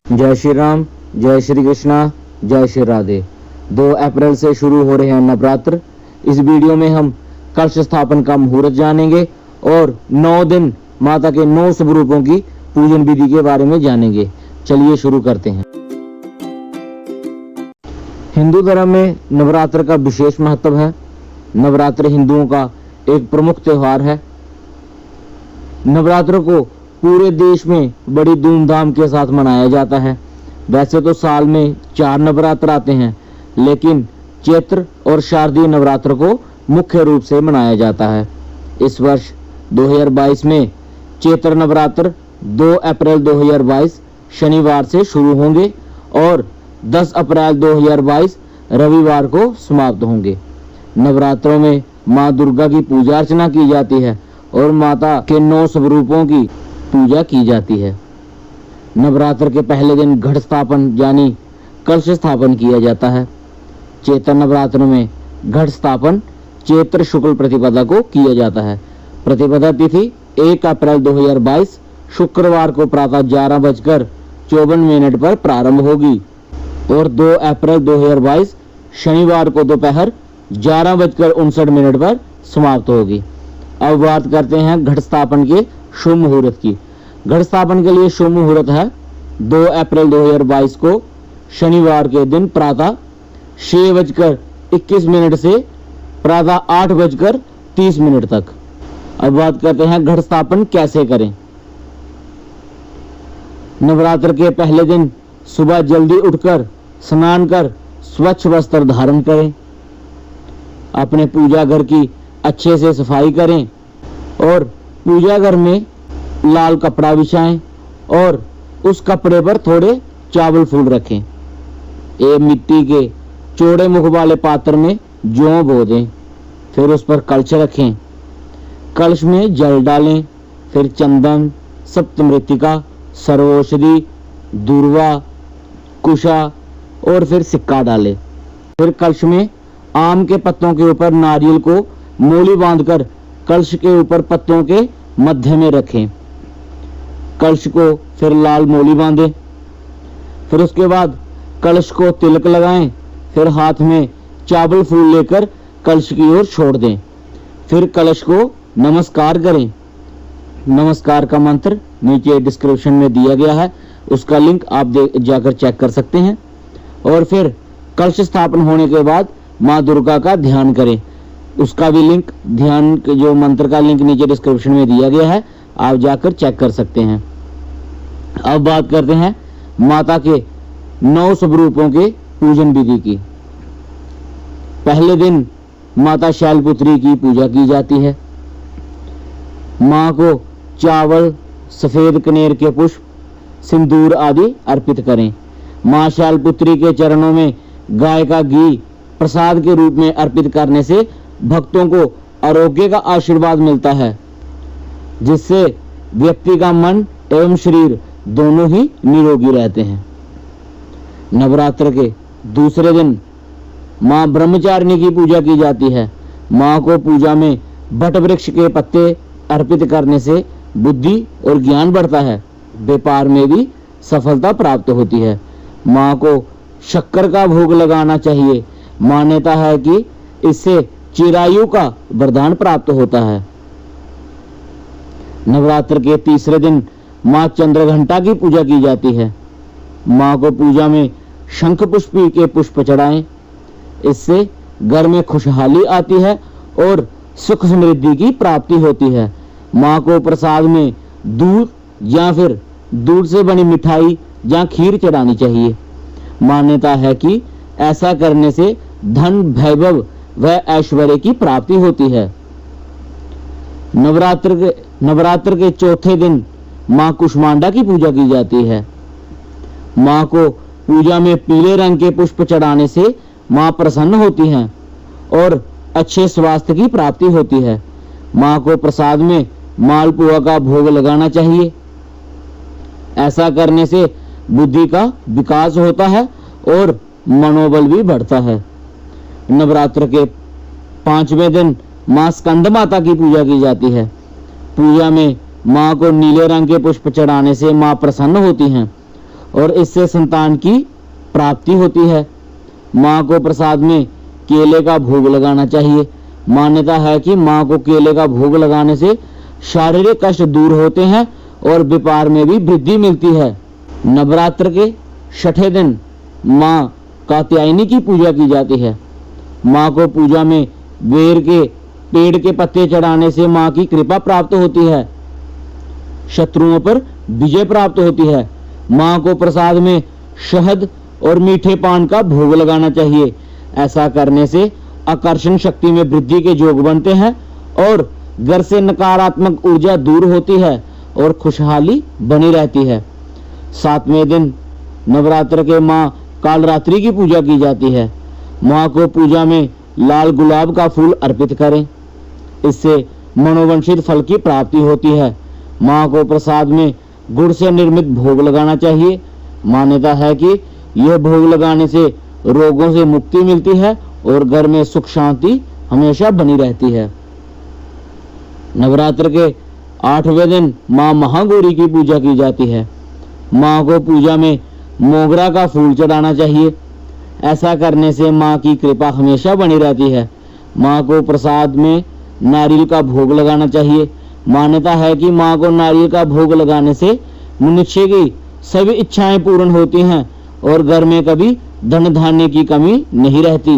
जय श्री राम, जय श्री कृष्णा, जय श्री राधे। 2 अप्रैल से शुरू हो रहे हैं नवरात्र। इस वीडियो में हम कलश स्थापन का मुहूर्त जानेंगे और 9 दिन माता के 9 स्वरूपों की पूजन विधि के बारे में जानेंगे। चलिए शुरू करते हैं। हिंदू धर्म में नवरात्र का विशेष महत्व है। नवरात्र हिंदुओं का एक प्रमुख त्योहार है। नवरात्र को पूरे देश में बड़ी धूमधाम के साथ मनाया जाता है। वैसे तो साल में 4 नवरात्र आते हैं, लेकिन चैत्र और शारदीय नवरात्र को मुख्य रूप से मनाया जाता है। इस वर्ष 2022 में चैत्र नवरात्र 2 अप्रैल 2022 शनिवार से शुरू होंगे और 10 अप्रैल 2022 रविवार को समाप्त होंगे। नवरात्रों में मां दुर्गा की पूजा अर्चना की जाती है और माता के 9 स्वरूपों की पूजा की जाती है। नवरात्र के पहले दिन घट स्थापन यानी कलश स्थापन किया जाता है। चैत्र नवरात्र में घट स्थापन चैत्र शुक्ल प्रतिपदा को किया जाता है। प्रतिपदा तिथि 1 अप्रैल 2022 शुक्रवार को प्रातः 11:54 पर प्रारंभ होगी और 2 अप्रैल 2022 शनिवार को दोपहर 11:59 पर समाप्त होगी। अब बात करते हैं घट स्थापन के शुभ मुहूर्त की। घट स्थापन के लिए शुभ मुहूर्त है 2 अप्रैल 2022 को शनिवार के दिन प्रातः 6:21 से प्रातः 8:30 तक। अब बात करते हैं घट स्थापन कैसे करें। नवरात्र के पहले दिन सुबह जल्दी उठकर स्नान कर स्वच्छ वस्त्र धारण करें। अपने पूजा घर की अच्छे से सफाई करें और पूजा घर में लाल कपड़ा बिछाएं और उस कपड़े पर थोड़े चावल फूल रखें। एक मिट्टी के चौड़े मुख वाले पात्र में जौ बो दें। फिर उस पर कलश रखें। कलश में जल डालें। फिर चंदन, सप्तमृत्तिका, सर्वौषधि, दूर्वा, कुशा और फिर सिक्का डालें। फिर कलश में आम के पत्तों के ऊपर नारियल को मोली बांधकर कलश के ऊपर पत्तों के मध्य में रखें। कलश को फिर लाल मोली बांधें। फिर उसके बाद कलश को तिलक लगाएं। फिर हाथ में चावल फूल लेकर कलश की ओर छोड़ दें। फिर कलश को नमस्कार करें। नमस्कार का मंत्र नीचे डिस्क्रिप्शन में दिया गया है, उसका लिंक आप जाकर चेक कर सकते हैं। और फिर कलश स्थापन होने के बाद माँ दुर्गा का ध्यान करें। उसका भी लिंक, ध्यान जो मंत्र का लिंक नीचे डिस्क्रिप्शन में दिया गया है, आप जाकर चेक कर सकते हैं। अब बात करते हैं माता के 9 स्वरूपों के पूजन विधि की। पहले दिन माता शैलपुत्री की पूजा की जाती है। मां को चावल, सफेद कनेर के पुष्प, सिंदूर आदि अर्पित करें। मां शैलपुत्री के चरणों में गाय का घी प्रसाद के रूप में अर्पित करने से भक्तों को आरोग्य का आशीर्वाद मिलता है, जिससे व्यक्ति का मन एवं शरीर दोनों ही निरोगी रहते हैं। नवरात्र के दूसरे दिन मां ब्रह्मचारिणी की पूजा की जाती है। मां को पूजा में बट वृक्ष के पत्ते अर्पित करने से बुद्धि और ज्ञान बढ़ता है। व्यापार में भी सफलता प्राप्त होती है। मां को शक्कर का भोग लगाना चाहिए। मान्यता है कि इससे चिरायु का वरदान प्राप्त होता है। नवरात्र के तीसरे दिन मां चंद्रघंटा की पूजा की जाती है। मां को पूजा में शंख पुष्पी के पुष्प चढ़ाएं। इससे घर में खुशहाली आती है और सुख समृद्धि की प्राप्ति होती है। मां को प्रसाद में दूध या फिर दूध से बनी मिठाई या खीर चढ़ानी चाहिए। मान्यता है कि ऐसा करने से धन, वैभव व ऐश्वर्य की प्राप्ति होती है। नवरात्र के चौथे दिन मां कुष्मांडा की पूजा की जाती है। मां को पूजा में पीले रंग के पुष्प चढ़ाने से मां प्रसन्न होती हैं और अच्छे स्वास्थ्य की प्राप्ति होती है। मां को प्रसाद में मालपुआ का भोग लगाना चाहिए। ऐसा करने से बुद्धि का विकास होता है और मनोबल भी बढ़ता है। नवरात्र के 5वें दिन मां स्कंद माता की पूजा की जाती है। पूजा में मां को नीले रंग के पुष्प चढ़ाने से मां प्रसन्न होती हैं और इससे संतान की प्राप्ति होती है। माँ को प्रसाद में केले का भोग लगाना चाहिए। मान्यता है कि माँ को केले का भोग लगाने से शारीरिक कष्ट दूर होते हैं और व्यापार में भी वृद्धि मिलती है। नवरात्र के छठे दिन माँ कात्यायनी की पूजा की जाती है। माँ को पूजा में बेर के पेड़ के पत्ते चढ़ाने से माँ की कृपा प्राप्त होती है, शत्रुओं पर विजय प्राप्त होती है। माँ को प्रसाद में शहद और मीठे पान का भोग लगाना चाहिए। ऐसा करने से आकर्षण शक्ति में वृद्धि के योग बनते हैं और घर से नकारात्मक ऊर्जा दूर होती है और खुशहाली बनी रहती है। 7वें दिन नवरात्र के माँ कालरात्रि की पूजा की जाती है। माँ को पूजा में लाल गुलाब का फूल अर्पित करें, इससे मनोवांछित फल की प्राप्ति होती है। माँ को प्रसाद में गुड़ से निर्मित भोग लगाना चाहिए। मान्यता है कि यह भोग लगाने से रोगों से मुक्ति मिलती है और घर में सुख शांति हमेशा बनी रहती है। नवरात्र के 8वें दिन माँ महागौरी की पूजा की जाती है। माँ को पूजा में मोगरा का फूल चढ़ाना चाहिए। ऐसा करने से माँ की कृपा हमेशा बनी रहती है। माँ को प्रसाद में नारियल का भोग लगाना चाहिए। मान्यता है कि माँ को नारियल का भोग लगाने से मनुष्य की सभी इच्छाएं पूर्ण होती हैं और घर में कभी धन धान्य की कमी नहीं रहती।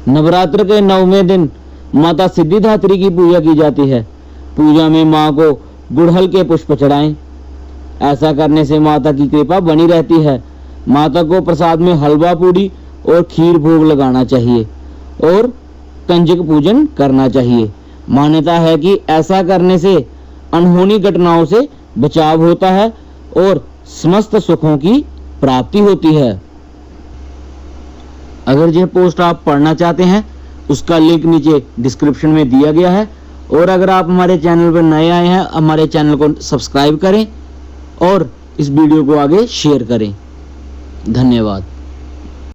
नवरात्र के 9वें दिन माता सिद्धिदात्री की पूजा की जाती है। पूजा में माँ को गुड़हल के पुष्प चढ़ाएं। ऐसा करने से माता की कृपा बनी रहती है। माता को प्रसाद में हलवा पूड़ी और खीर भोग लगाना चाहिए और कंजक पूजन करना चाहिए। मान्यता है कि ऐसा करने से अनहोनी घटनाओं से बचाव होता है और समस्त सुखों की प्राप्ति होती है। अगर यह पोस्ट आप पढ़ना चाहते हैं, उसका लिंक नीचे डिस्क्रिप्शन में दिया गया है। और अगर आप हमारे चैनल पर नए आए हैं, हमारे चैनल को सब्सक्राइब करें और इस वीडियो को आगे शेयर करें। धन्यवाद।